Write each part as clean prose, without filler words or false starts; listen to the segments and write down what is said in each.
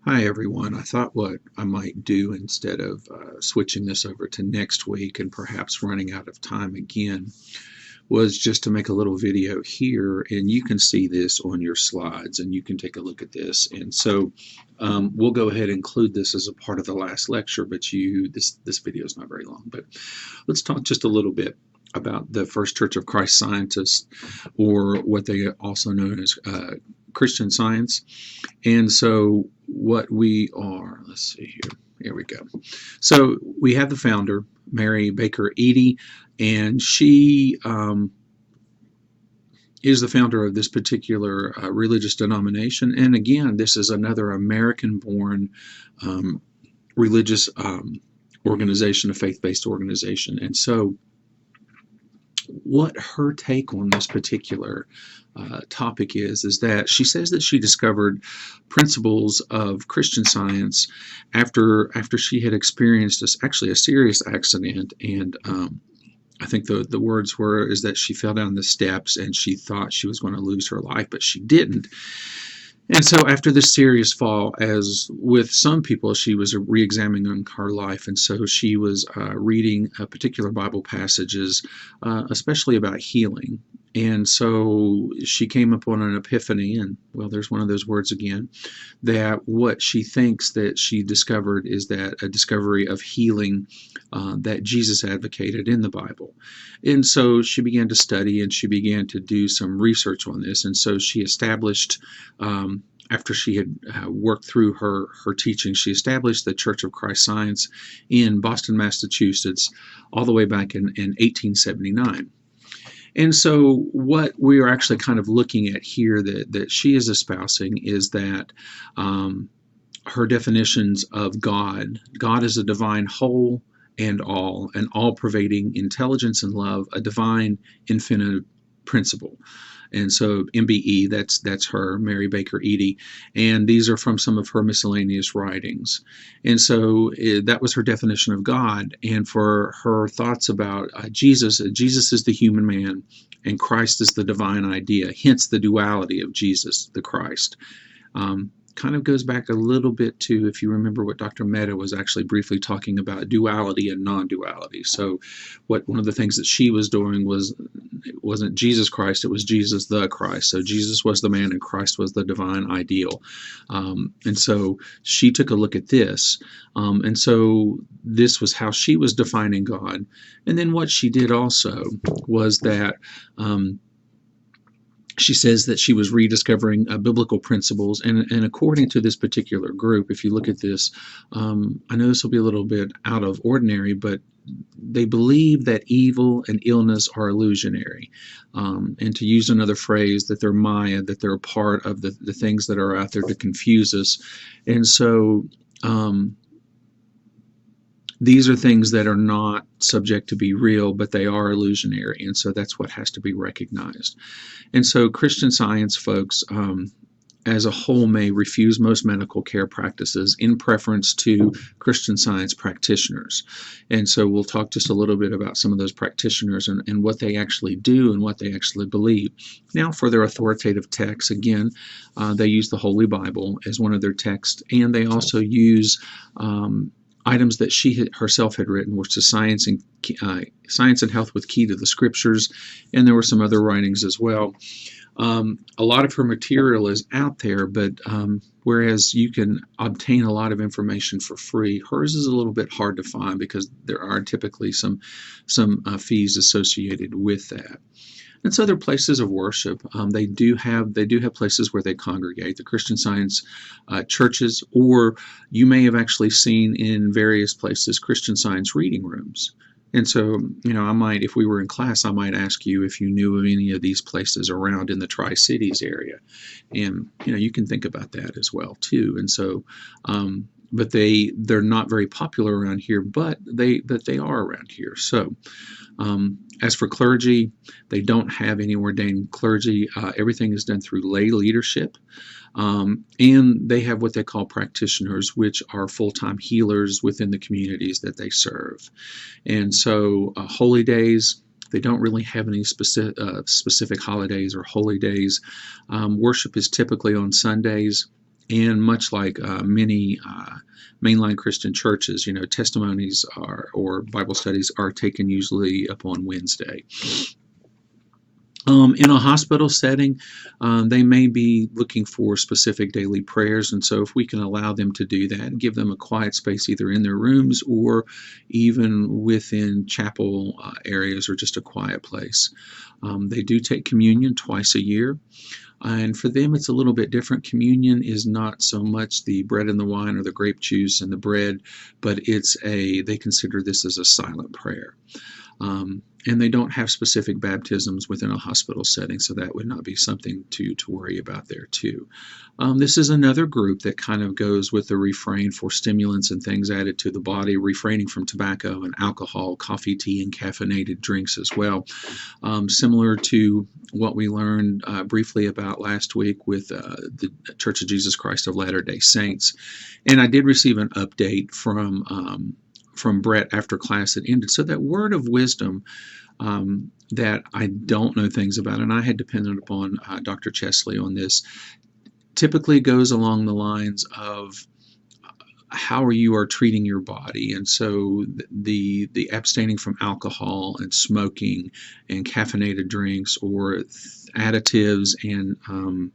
Hi everyone. I thought what I might do instead of switching this over to next week and perhaps running out of time again was just to make a little video here, and you can see this on your slides and you can take a look at this. And so we'll go ahead and include this as a part of the last lecture, but this video is not very long. But let's talk just a little bit about the First Church of Christ Scientists, or what they also known as Christian Science. And so what we are, let's see here we go. So we have the founder, Mary Baker Eddy, and she is the founder of this particular religious denomination. And again, this is another American-born religious organization, a faith-based organization. And so what her take on this particular topic is that she says that she discovered principles of Christian Science after she had experienced actually a serious accident. And I think the words were is that she fell down the steps and she thought she was going to lose her life, but she didn't. And so after this serious fall, as with some people, she was re-examining her life. And so she was reading particular Bible passages, especially about healing. And so she came upon an epiphany, and well, there's one of those words again, that what she thinks that she discovered is that a discovery of healing that Jesus advocated in the Bible. And so she began to study and she began to do some research on this. And so she established, after she had worked through her teaching, she established the Church of Christ Science in Boston, Massachusetts, all the way back in 1879. And so what we are actually kind of looking at here that she is espousing is that her definitions of God is a divine whole and all, an all-pervading intelligence and love, a divine infinite principle. And so MBE, that's her, Mary Baker Eddy, and these are from some of her miscellaneous writings. And so that was her definition of God. And for her thoughts about Jesus is the human man, and Christ is the divine idea, hence the duality of Jesus, the Christ. Kind of goes back a little bit to, if you remember, what Dr. Mehta was actually briefly talking about, duality and non-duality. So one of the things that she was doing it wasn't Jesus Christ, it was Jesus the Christ. So Jesus was the man and Christ was the divine ideal. And so she took a look at this. And so this was how she was defining God. And then what she did also was that she says that she was rediscovering biblical principles, and according to this particular group, if you look at this, I know this will be a little bit out of ordinary, but they believe that evil and illness are illusionary, and to use another phrase, that they're Maya, that they're a part of the things that are out there to confuse us. And so these are things that are not subject to be real, but they are illusionary, and so that's what has to be recognized. And so Christian Science folks, as a whole, may refuse most medical care practices in preference to Christian Science practitioners. And so we'll talk just a little bit about some of those practitioners and what they actually do and what they actually believe. Now, for their authoritative texts, again, they use the Holy Bible as one of their texts, and they also use items that she herself had written, which is Science and Health with Key to the Scriptures, and there were some other writings as well. A lot of her material is out there, but whereas you can obtain a lot of information for free, hers is a little bit hard to find because there are typically some fees associated with that. And so they're places of worship. They do have places where they congregate, the Christian Science churches, or you may have actually seen in various places Christian Science reading rooms. And so, I might, if we were in class, I might ask you if you knew of any of these places around in the Tri-Cities area. And, you can think about that as well, too. And so, but they're not very popular around here, but they are around here. So as for clergy, they don't have any ordained clergy. Everything is done through lay leadership. And they have what they call practitioners, which are full-time healers within the communities that they serve. And so holy days, they don't really have any specific holidays or holy days. Worship is typically on Sundays. And much like many mainline Christian churches, testimonies or Bible studies are taken usually up on Wednesday. In a hospital setting, they may be looking for specific daily prayers, and so if we can allow them to do that and give them a quiet space either in their rooms or even within chapel areas or just a quiet place. They do take communion twice a year. And for them, it's a little bit different. Communion is not so much the bread and the wine or the grape juice and the bread, but they consider this as a silent prayer. And they don't have specific baptisms within a hospital setting, so that would not be something to worry about there too. This is another group that kind of goes with the refrain for stimulants and things added to the body, refraining from tobacco and alcohol, coffee, tea, and caffeinated drinks as well. Similar to what we learned briefly about last week with the Church of Jesus Christ of Latter-day Saints. And I did receive an update from Brett after class had ended. So that word of wisdom that I don't know things about, and I had depended upon Dr. Chesley on this, typically goes along the lines of how you are treating your body. And so the abstaining from alcohol and smoking and caffeinated drinks or additives and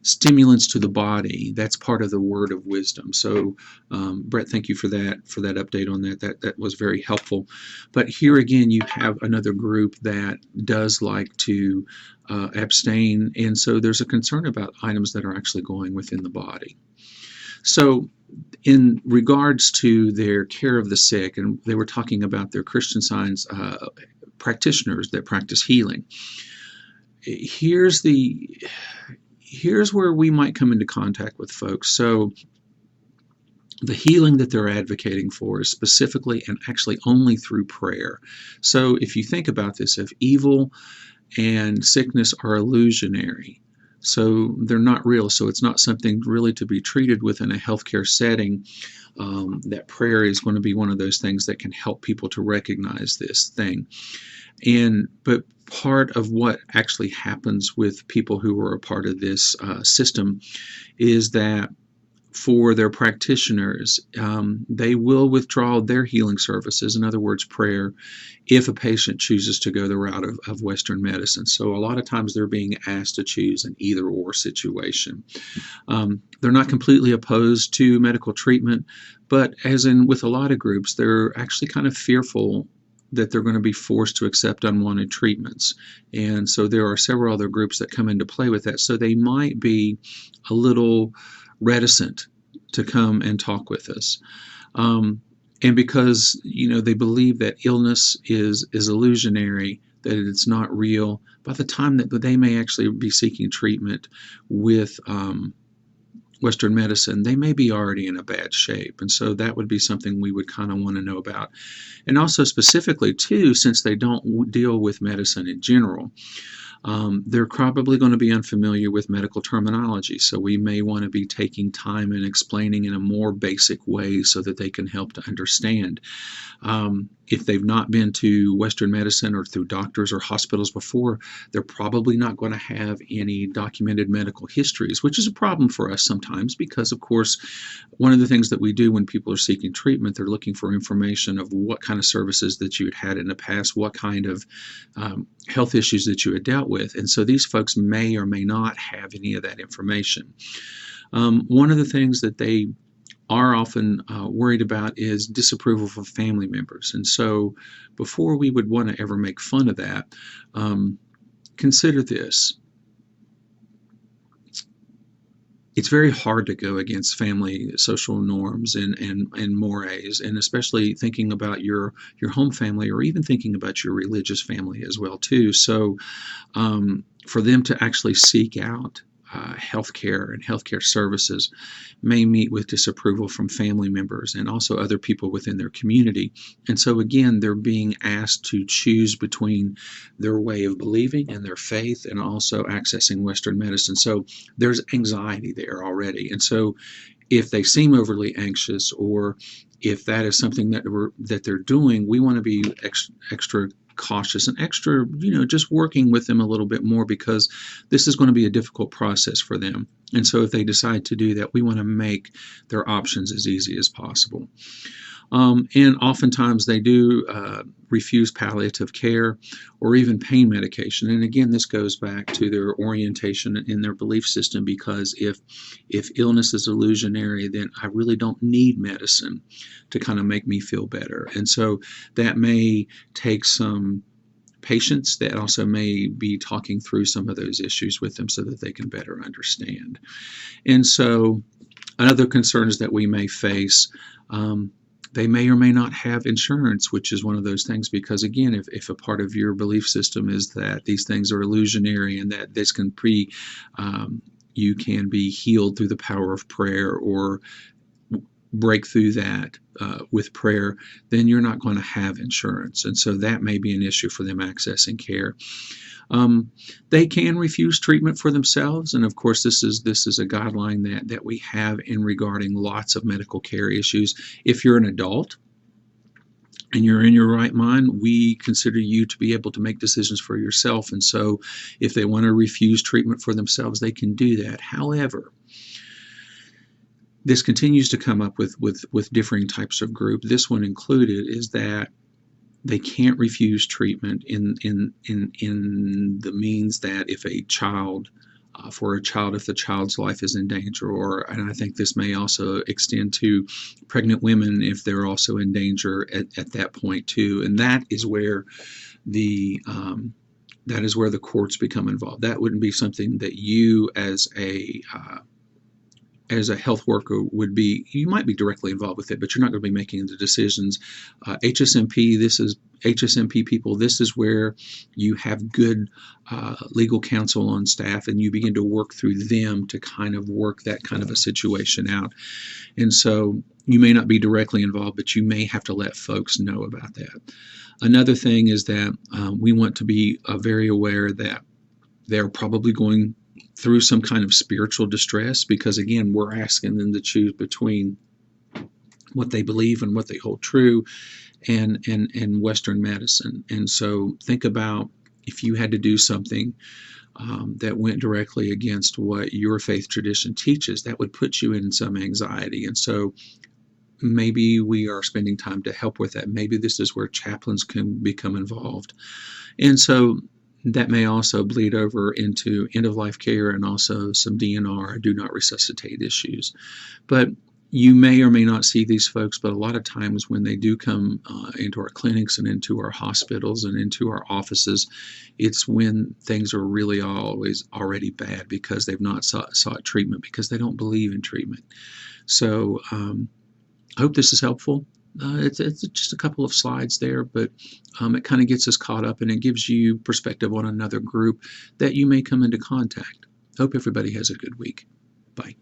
stimulants to the body, that's part of the word of wisdom. So Brett, thank you for that update on that. That was very helpful. But here again, you have another group that does like to abstain, and so there's a concern about items that are actually going within the body. So in regards to their care of the sick, and they were talking about their Christian Science practitioners that practice healing. Here's where we might come into contact with folks. So the healing that they're advocating for is specifically and actually only through prayer. So if you think about this, if evil and sickness are illusionary, so they're not real, so it's not something really to be treated within a healthcare setting, that prayer is going to be one of those things that can help people to recognize this thing. But part of what actually happens with people who are a part of this system is that for their practitioners, they will withdraw their healing services, in other words, prayer, if a patient chooses to go the route of Western medicine. So a lot of times they're being asked to choose an either-or situation. They're not completely opposed to medical treatment, but as in with a lot of groups, they're actually kind of fearful that they're going to be forced to accept unwanted treatments. And so there are several other groups that come into play with that. So they might be a little reticent to come and talk with us. And because, they believe that illness is illusionary, that it's not real, by the time that they may actually be seeking treatment with Western medicine, they may be already in a bad shape. And so that would be something we would kind of want to know about. And also specifically, too, since they don't deal with medicine in general, they're probably going to be unfamiliar with medical terminology. So we may want to be taking time and explaining in a more basic way so that they can help to understand. If they've not been to Western medicine or through doctors or hospitals before, they're probably not going to have any documented medical histories, which is a problem for us sometimes because, of course, one of the things that we do when people are seeking treatment, they're looking for information of what kind of services that you had in the past, what kind of health issues that you had dealt with. And so these folks may or may not have any of that information. One of the things that they are often worried about is disapproval from family members. And so before we would want to ever make fun of that, consider this. It's very hard to go against family social norms and mores, and especially thinking about your home family or even thinking about your religious family as well too. So for them to actually seek out healthcare and healthcare services may meet with disapproval from family members and also other people within their community. And so again, they're being asked to choose between their way of believing and their faith and also accessing Western medicine. So there's anxiety there already. And so if they seem overly anxious or if that is something that they're doing, we want to be extra cautious and extra, just working with them a little bit more, because this is going to be a difficult process for them. And so if they decide to do that, we want to make their options as easy as possible. And oftentimes they do refuse palliative care or even pain medication. And again, this goes back to their orientation in their belief system, because if illness is illusionary, then I really don't need medicine to kind of make me feel better. And so that may take some patience. That also may be talking through some of those issues with them so that they can better understand. And so other concerns that we may face, they may or may not have insurance, which is one of those things, because again, if a part of your belief system is that these things are illusionary and that this can you can be healed through the power of prayer or break through that with prayer, then you're not going to have insurance. And so that may be an issue for them accessing care. They can refuse treatment for themselves, and of course this is a guideline that we have in regarding lots of medical care issues. If you're an adult and you're in your right mind, we consider you to be able to make decisions for yourself, and so if they want to refuse treatment for themselves, they can do that. However, this continues to come up with differing types of group. This one included is that they can't refuse treatment in the means that if a child, if the child's life is in danger, and I think this may also extend to pregnant women if they're also in danger at that point too. And that is where the courts become involved. That wouldn't be something that you as a health worker would be. You might be directly involved with it, but you're not going to be making the decisions. HSMP people, this is where you have good legal counsel on staff, and you begin to work through them to kind of work that kind of a situation out. And so you may not be directly involved, but you may have to let folks know about that. Another thing is that we want to be very aware that they're probably going through some kind of spiritual distress, because again, we're asking them to choose between what they believe and what they hold true and Western medicine. And so think about if you had to do something that went directly against what your faith tradition teaches, that would put you in some anxiety. And so maybe we are spending time to help with that. Maybe this is where chaplains can become involved. And so that may also bleed over into end-of-life care and also some DNR, do not resuscitate issues. But you may or may not see these folks, but a lot of times when they do come into our clinics and into our hospitals and into our offices, it's when things are really always already bad because they've not sought treatment, because they don't believe in treatment. So I hope this is helpful. It's just a couple of slides there, but it kind of gets us caught up, and it gives you perspective on another group that you may come into contact. Hope everybody has a good week. Bye.